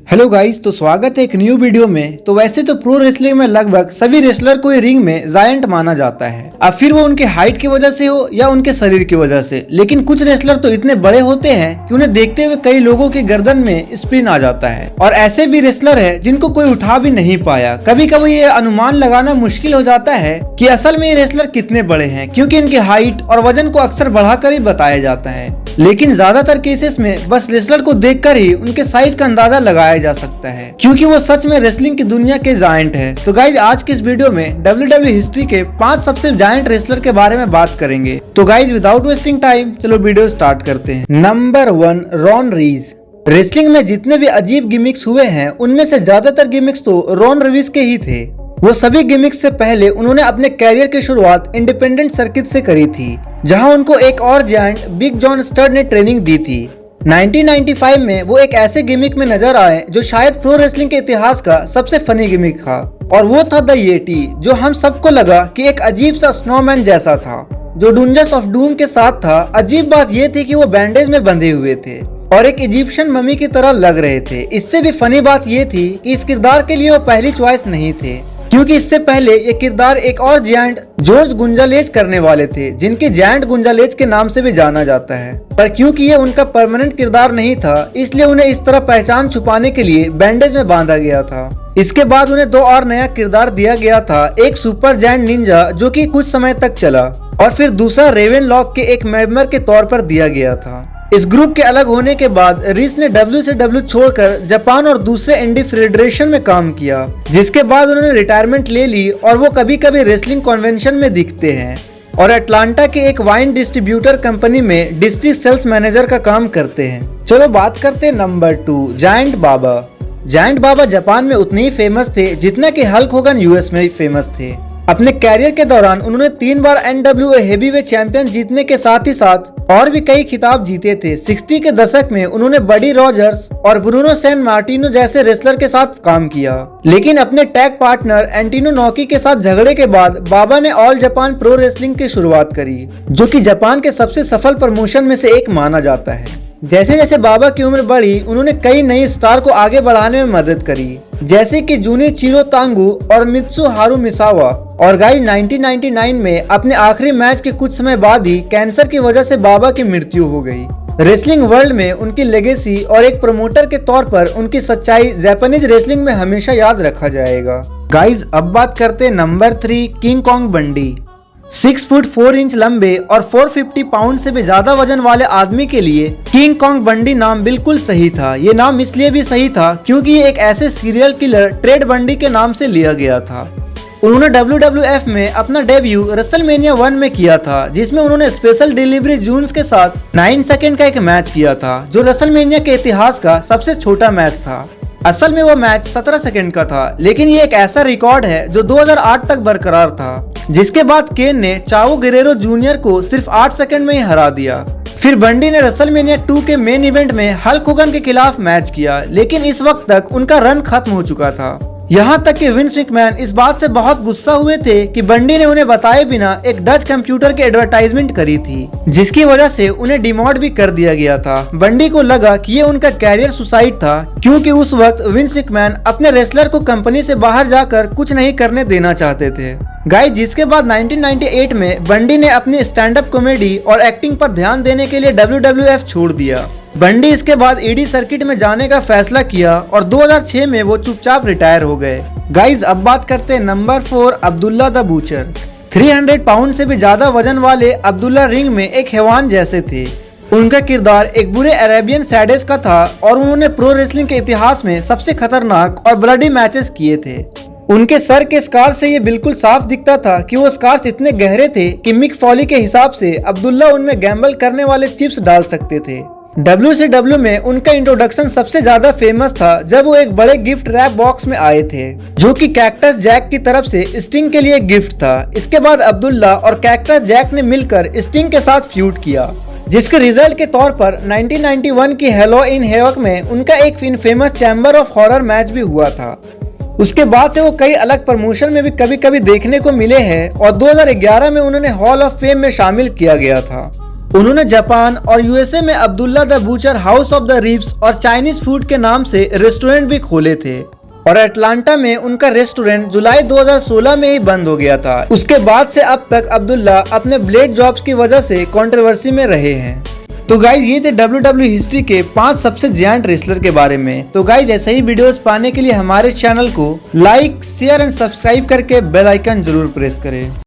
Hello guys, तो स्वागत है एक न्यू वीडियो में। तो वैसे तो प्रो रेसलिंग में लगभग सभी रेसलर को रिंग में जायंट माना जाता है। अब फिर वो उनके हाइट की वजह से हो या उनके शरीर की वजह से, लेकिन कुछ रेसलर तो इतने बड़े होते हैं कि उन्हें देखते हुए कई लोगों की गर्दन में स्प्रिन आ जाता है। और ऐसे भी रेसलर है जिनको कोई उठा भी नहीं पाया। कभी कभी ये अनुमान लगाना मुश्किल हो जाता है कि असल में ये रेसलर कितने बड़े हैं, क्योंकि इनकी हाइट और वजन को अक्सर बढ़ाकर ही बताया जाता है। लेकिन ज्यादातर केसेस में बस रेसलर को देखकर ही उनके साइज का अंदाजा लगाया जा सकता है, क्योंकि वो सच में रेसलिंग की दुनिया के जायंट है। तो गाइज, आज की इस वीडियो में WWE हिस्ट्री के 5 सबसे जायंट रेसलर के बारे में बात करेंगे। तो गाइज, विदाउट वेस्टिंग टाइम चलो वीडियो स्टार्ट करते हैं। Number 1, Ron रीज। रेसलिंग में जितने भी अजीब गिमिक्स हुए हैं उनमें से ज्यादातर गिमिक्स तो रॉन रीज के ही थे। वो सभी गिमिक्स से पहले उन्होंने अपने कैरियर की शुरुआत इंडिपेंडेंट सर्किट से करी थी, जहां उनको एक और जायंट बिग जॉन स्टड ने ट्रेनिंग दी थी। 1995 में वो एक ऐसे गिमिक में नजर आए जो शायद प्रो रेसलिंग के इतिहास का सबसे फनी गिमिक था, और वो था द येटी, जो हम सबको लगा कि एक अजीब सा स्नोमैन जैसा था जो डूंजर्स ऑफ डूम के साथ था। अजीब बात ये थी कि वो बैंडेज में बंधे हुए थे और एक इजिप्शियन मम्मी की तरह लग रहे थे। इससे भी फनी बात ये थी कि इस किरदार के लिए वो पहली चॉइस नहीं थे, क्योंकि इससे पहले ये किरदार एक और जायंट जॉर्ज गुंजालेज करने वाले थे, जिनके जायंट गुंजालेज के नाम से भी जाना जाता है। पर क्योंकि ये उनका परमानेंट किरदार नहीं था, इसलिए उन्हें इस तरह पहचान छुपाने के लिए बैंडेज में बांधा गया था। इसके बाद उन्हें 2 और नया किरदार दिया गया था, एक सुपर जायंट निंजा जो कि कुछ समय तक चला, और फिर दूसरा रेवन लॉक के एक मेंबर के तौर पर दिया गया था। इस ग्रुप के अलग होने के बाद रीस ने WCW छोड़कर जापान और दूसरे इंडी फेडरेशन में काम किया, जिसके बाद उन्होंने रिटायरमेंट ले ली और वो कभी कभी रेसलिंग कन्वेंशन में दिखते हैं और अटलांटा के एक वाइन डिस्ट्रीब्यूटर कंपनी में डिस्ट्रिक्ट सेल्स मैनेजर का काम करते हैं। चलो बात करते हैं नंबर 2, जायंट बाबा। जायंट बाबा जापान में उतने ही फेमस थे जितना कि हल्क होगन यूएस में फेमस थे। अपने कैरियर के दौरान उन्होंने 3 बार NWA हेवीवेट चैंपियन जीतने के साथ ही साथ और भी कई खिताब जीते थे। 60 के दशक में उन्होंने बडी रॉजर्स और ब्रूनो सैन मार्टिनो जैसे रेसलर के साथ काम किया, लेकिन अपने टैग पार्टनर एंटिनो नॉकी के साथ झगड़े के बाद बाबा ने ऑल जापान प्रो रेसलिंग की शुरुआत करी, जो कि जापान के सबसे सफल प्रमोशन में से एक माना जाता है। जैसे जैसे बाबा की उम्र बढ़ी, उन्होंने कई नई स्टार को आगे बढ़ाने में मदद करी, जैसे कि जूनिचिरो तांगू और मित्सु हारू मिसावा। और गाइस, 1999 में अपने आखिरी मैच के कुछ समय बाद ही कैंसर की वजह से बाबा की मृत्यु हो गई। रेसलिंग वर्ल्ड में उनकी लेगेसी और एक प्रमोटर के तौर पर उनकी सच्चाई जापानीज रेसलिंग में हमेशा याद रखा जाएगा। गाइस, अब बात करते हैं नंबर 3, किंग कॉन्ग बंडी। 6 फुट 4 इंच लंबे और 450 पाउंड से भी ज्यादा वजन वाले आदमी के लिए किंग कॉन्ग बंडी नाम बिल्कुल सही था। ये नाम इसलिए भी सही था क्योंकि ये एक ऐसे सीरियल किलर ट्रेड बंडी के नाम से लिया गया था। उन्होंने WWF में अपना डेब्यू रेसलमेनिया 1 में किया था, जिसमें उन्होंने स्पेशल डिलीवरी जून्स के साथ 9 सेकंड का एक मैच किया था, जो रेसलमेनिया के इतिहास का सबसे छोटा मैच था। असल में वो मैच 17 सेकंड का था, लेकिन ये एक ऐसा रिकॉर्ड है जो 2008 तक बरकरार था, जिसके बाद केन ने चाओ गेरेरो जूनियर को सिर्फ 8 सेकंड में ही हरा दिया। फिर बंडी ने रेसलमेनिया 2 के मेन इवेंट में हल्क होगन के खिलाफ मैच किया, लेकिन इस वक्त तक उनका रन खत्म हो चुका था। यहाँ तक कि विंस मैकमैन इस बात से बहुत गुस्सा हुए थे कि बंडी ने उन्हें बताए बिना एक डच कंप्यूटर की एडवर्टाइजमेंट करी थी, जिसकी वजह से उन्हें डिमोट भी कर दिया गया था। बंडी को लगा कि ये उनका कैरियर सुसाइड था, क्योंकि उस वक्त विंस मैकमैन अपने रेसलर को कंपनी से बाहर जाकर कुछ नहीं करने देना चाहते थे। गाइस, जिसके बाद 1998 में बंडी ने अपनी स्टैंड अप कॉमेडी और एक्टिंग पर ध्यान देने के लिए WWF छोड़ दिया। बंडी इसके बाद ईडी सर्किट में जाने का फैसला किया और 2006 में वो चुपचाप रिटायर हो गए। गाइस, अब बात करते हैं number 4, Abdullah the butcher. 300 pound से भी ज्यादा वजन वाले अब्दुल्ला रिंग में एक हैवान जैसे थे। उनका किरदार एक बुरे अरेबियन सैडिस का था और उन्होंने प्रो रेसलिंग के इतिहास में सबसे खतरनाक और ब्लडी मैचेस किए थे। उनके सर के स्कार से ये बिल्कुल साफ दिखता था कि वो स्कार्स इतने गहरे थे कि मिक फॉली के हिसाब से अब्दुल्ला उनमें गैम्बल करने वाले चिप्स डाल सकते थे। WCW में उनका इंट्रोडक्शन सबसे ज्यादा फेमस था जब वो एक बड़े गिफ्ट रैप बॉक्स में आए थे, जो कि कैक्टस जैक की तरफ से स्टिंग के लिए गिफ्ट था। इसके बाद अब्दुल्ला और कैक्टस जैक ने मिलकर स्टिंग के साथ फ्यूड किया, जिसके रिजल्ट के तौर पर 1991 की हेलो इन हेवक में उनका एक famous chamber of horror match भी हुआ था। उसके बाद से वो कई अलग प्रमोशन में भी कभी कभी देखने को मिले हैं और 2011 में उन्होंने हॉल ऑफ फेम में शामिल किया गया था। उन्होंने जापान और यूएसए में Abdullah the butcher house of the ribs और चाइनीज फूड के नाम से रेस्टोरेंट भी खोले थे और अटलांटा में उनका रेस्टोरेंट जुलाई 2016 में ही बंद हो गया था। उसके बाद से अब तक अब्दुल्ला अपने ब्लेड जॉब्स की वजह से कंट्रोवर्सी में रहे हैं। तो गाइज ये थे WWE हिस्ट्री के 5 सबसे जायंट रेसलर के बारे में। तो गाइज ऐसे ही वीडियोस पाने के लिए हमारे चैनल को लाइक, शेयर एंड सब्सक्राइब करके बेल आइकन जरूर प्रेस करें।